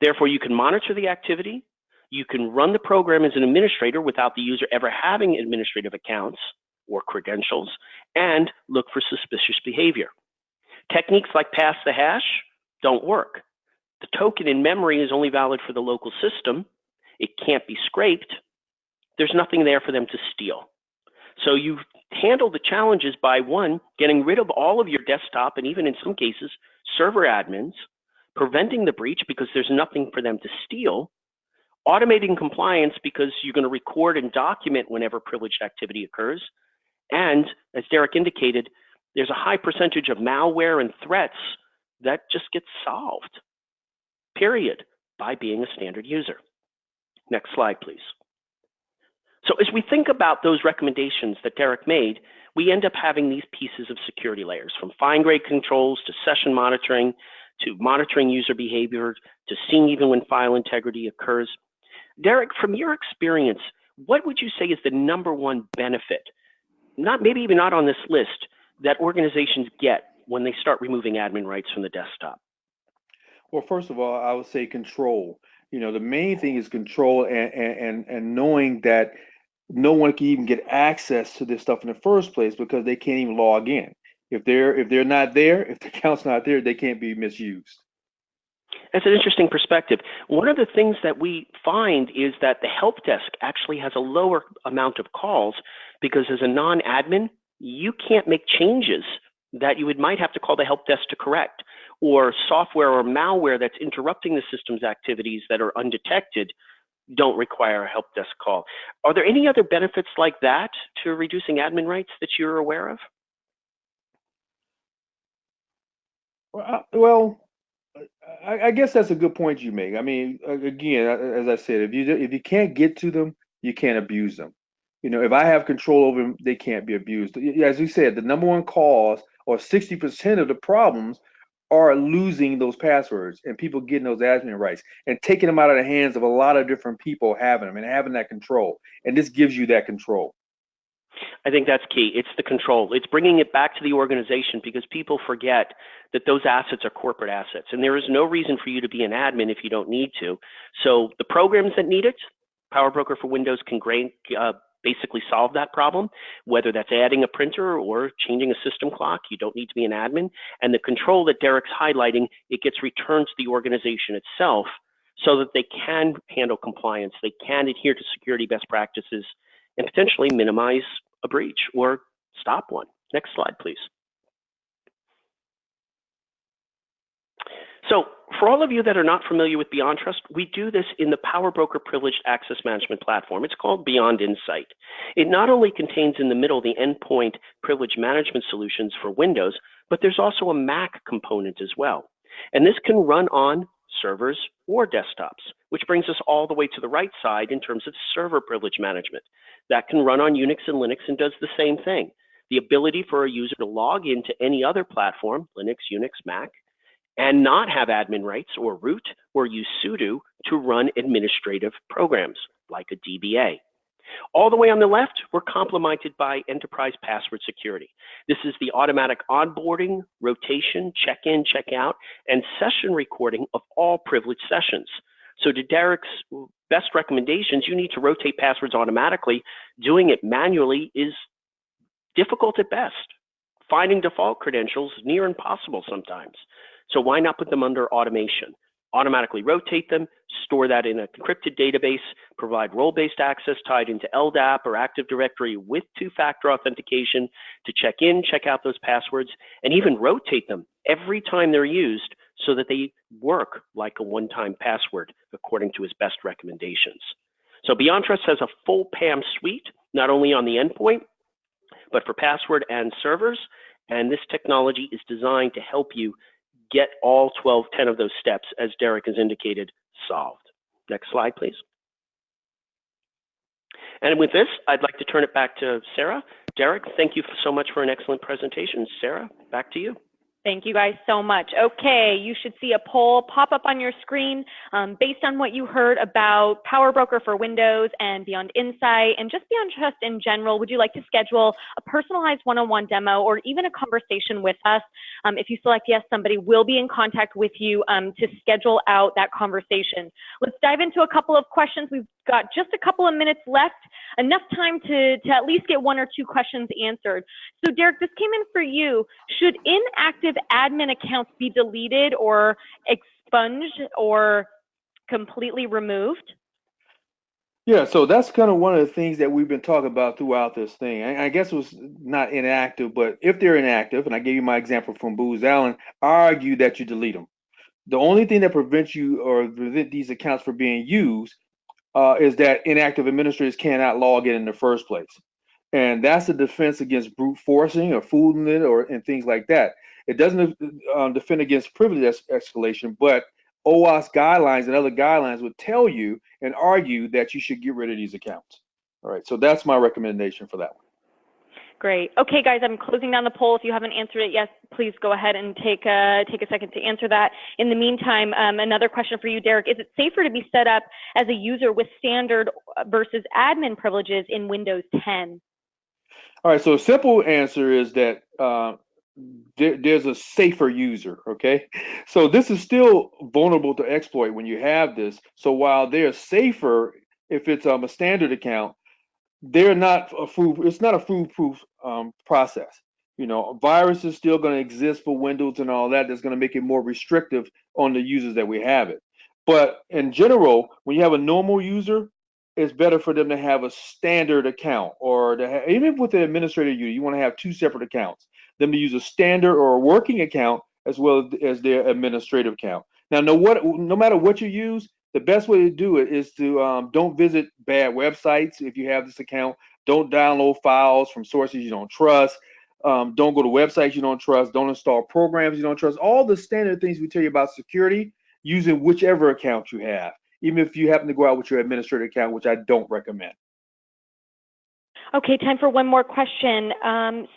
Speaker 3: Therefore, you can monitor the activity, you can run the program as an administrator without the user ever having administrative accounts or credentials, and look for suspicious behavior. Techniques like pass the hash don't work. The token in memory is only valid for the local system. It can't be scraped. There's nothing there for them to steal. So you handle the challenges by, one, getting rid of all of your desktop and even in some cases, server admins, preventing the breach because there's nothing for them to steal, automating compliance because you're going to record and document whenever privileged activity occurs, and as Derek indicated, there's a high percentage of malware and threats that just get solved, period, by being a standard user. Next slide, please. So as we think about those recommendations that Derek made, we end up having these pieces of security layers, from fine-grained controls to session monitoring, to monitoring user behavior, to seeing even when file integrity occurs. Derek, from your experience, what would you say is the number one benefit, maybe even not on this list, that organizations get when they start removing admin rights from the desktop?
Speaker 2: Well, first of all, I would say control. The main thing is control and knowing that no one can even get access to this stuff in the first place because they can't even log in. If they're not there, if the account's not there, they can't be misused.
Speaker 3: That's an interesting perspective. One of the things that we find is that the help desk actually has a lower amount of calls because as a non-admin, you can't make changes that you might have to call the help desk to correct, or software or malware that's interrupting the system's activities that are undetected don't require a help desk call. Are there any other benefits like that to reducing admin rights that you're aware of?
Speaker 2: Well, I guess that's a good point you make. I mean, again, as I said, if you can't get to them, you can't abuse them. If I have control over them, they can't be abused. As we said, the number one cause, or 60% of the problems, are losing those passwords and people getting those admin rights and taking them out of the hands of a lot of different people having them and having that control. And this gives you that control.
Speaker 3: I think that's key. It's the control. It's bringing it back to the organization because people forget that those assets are corporate assets. And there is no reason for you to be an admin if you don't need to. So the programs that need it, PowerBroker for Windows can basically solve that problem, whether that's adding a printer or changing a system clock. You don't need to be an admin. And the control that Derek's highlighting, it gets returned to the organization itself so that they can handle compliance, they can adhere to security best practices, and potentially minimize a breach or stop one. Next slide, please. So for all of you that are not familiar with BeyondTrust, we do this in the PowerBroker Privileged Access Management Platform. It's called Beyond Insight. It not only contains in the middle the endpoint privilege management solutions for Windows, but there's also a Mac component as well. And this can run on servers or desktops, which brings us all the way to the right side in terms of server privilege management. That can run on Unix and Linux and does the same thing. The ability for a user to log into any other platform, Linux, Unix, Mac, and not have admin rights or root or use sudo to run administrative programs like a DBA. All the way on the left, we're complemented by enterprise password security. This is the automatic onboarding, rotation, check-in, check-out, and session recording of all privileged sessions. So to Derek's best recommendations, you need to rotate passwords automatically. Doing it manually is difficult at best. Finding default credentials is near impossible sometimes. So why not put them under automation? Automatically rotate them, store that in a encrypted database, provide role-based access tied into LDAP or Active Directory with two-factor authentication to check in, check out those passwords, and even rotate them every time they're used so that they work like a one-time password according to his best recommendations. So BeyondTrust has a full PAM suite, not only on the endpoint, but for password and servers, and this technology is designed to help you get all 10 of those steps, as Derek has indicated, solved. Next slide, please. And with this, I'd like to turn it back to Sarah. Derek, thank you so much for an excellent presentation. Sarah, back to you.
Speaker 1: Thank you guys so much. Okay, you should see a poll pop up on your screen based on what you heard about PowerBroker for Windows and Beyond Insight and just BeyondTrust in general. Would you like to schedule a personalized one-on-one demo or even a conversation with us? If you select yes, somebody will be in contact with you to schedule out that conversation. Let's dive into a couple of questions. We've got just a couple of minutes left, enough time to at least get one or two questions answered. So Derek, this came in for you. Should inactive admin accounts be deleted or expunged or completely removed?
Speaker 2: Yeah, so that's kind of one of the things that we've been talking about throughout this thing. I guess it was not inactive, but if they're inactive, and I gave you my example from Booz Allen, I argue that you delete them. The only thing that prevents you or prevent these accounts from being used is that inactive administrators cannot log in the first place. And that's a defense against brute forcing or fooling it and things like that. It doesn't defend against privilege escalation, but OWASP guidelines and other guidelines would tell you and argue that you should get rid of these accounts. All right, so that's my recommendation for that one.
Speaker 1: Great. Okay, guys, I'm closing down the poll. If you haven't answered it yet, please go ahead and take a second to answer that. In the meantime, another question for you, Derek. Is it safer to be set up as a user with standard versus admin privileges in Windows 10?
Speaker 2: All right, so a simple answer is that there's a safer user, okay? So this is still vulnerable to exploit when you have this. So while they're safer if it's a standard account, they're not a it's not a foolproof process. You know, a virus is still going to exist for Windows and all that. That's going to make it more restrictive on the users that we have it. But in general, when you have a normal user, it's better for them to have a standard account, or to have, even with the administrator user, you want to have two separate accounts. Them to use a standard or a working account as well as their administrative account. Now, no matter what you use, the best way to do it is to don't visit bad websites if you have this account. Don't download files from sources you don't trust. Don't go to websites you don't trust. Don't install programs you don't trust. All the standard things we tell you about security, using whichever account you have, even if you happen to go out with your administrator account, which I don't recommend.
Speaker 1: Okay, time for one more question.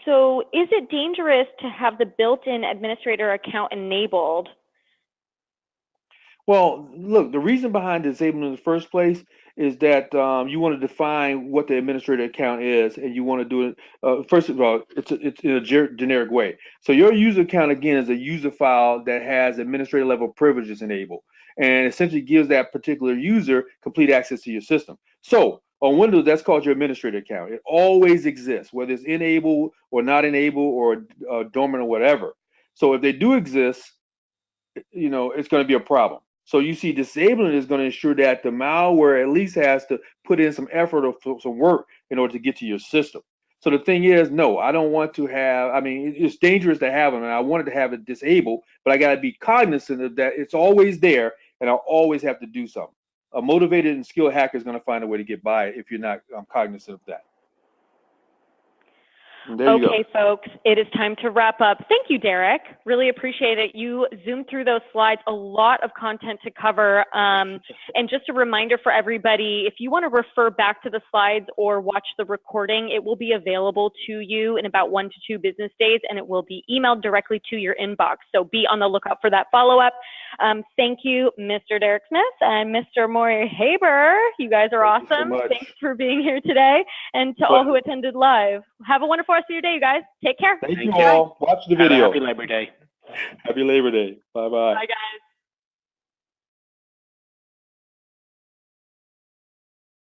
Speaker 1: So is it dangerous to have the built-in administrator account enabled?
Speaker 2: Well, look, the reason behind disabling in the first place is that you want to define what the administrator account is, and you want to do it. First of all, it's in a generic way. So your user account, again, is a user file that has administrator level privileges enabled, and essentially gives that particular user complete access to your system. So on Windows, that's called your administrator account. It always exists, whether it's enabled or not enabled or dormant or whatever. So if they do exist, you know, it's going to be a problem. So you see, disabling is going to ensure that the malware at least has to put in some effort or some work in order to get to your system. So the thing is, no, I don't want to have, I mean, it's dangerous to have them, and I wanted to have it disabled, but I got to be cognizant of that it's always there, and I'll always have to do something. A motivated and skilled hacker is going to find a way to get by it if you're not cognizant of that.
Speaker 1: Okay, folks, it is time to wrap up. Thank you, Derek. Really appreciate it. You zoomed through those slides, a lot of content to cover. And just a reminder for everybody, if you want to refer back to the slides or watch the recording, it will be available to you in about 1 to 2 business days, and it will be emailed directly to your inbox. So be on the lookout for that follow-up. Thank you, Mr. Derek Smith and Mr. Maury Haber. You guys are awesome. Thanks for being here today. And to all who attended live, have a wonderful rest of your day, you guys. Take care.
Speaker 2: Thank you all. Watch the video.
Speaker 3: Happy Labor Day.
Speaker 2: Happy Labor Day. Bye-bye.
Speaker 1: Bye, guys.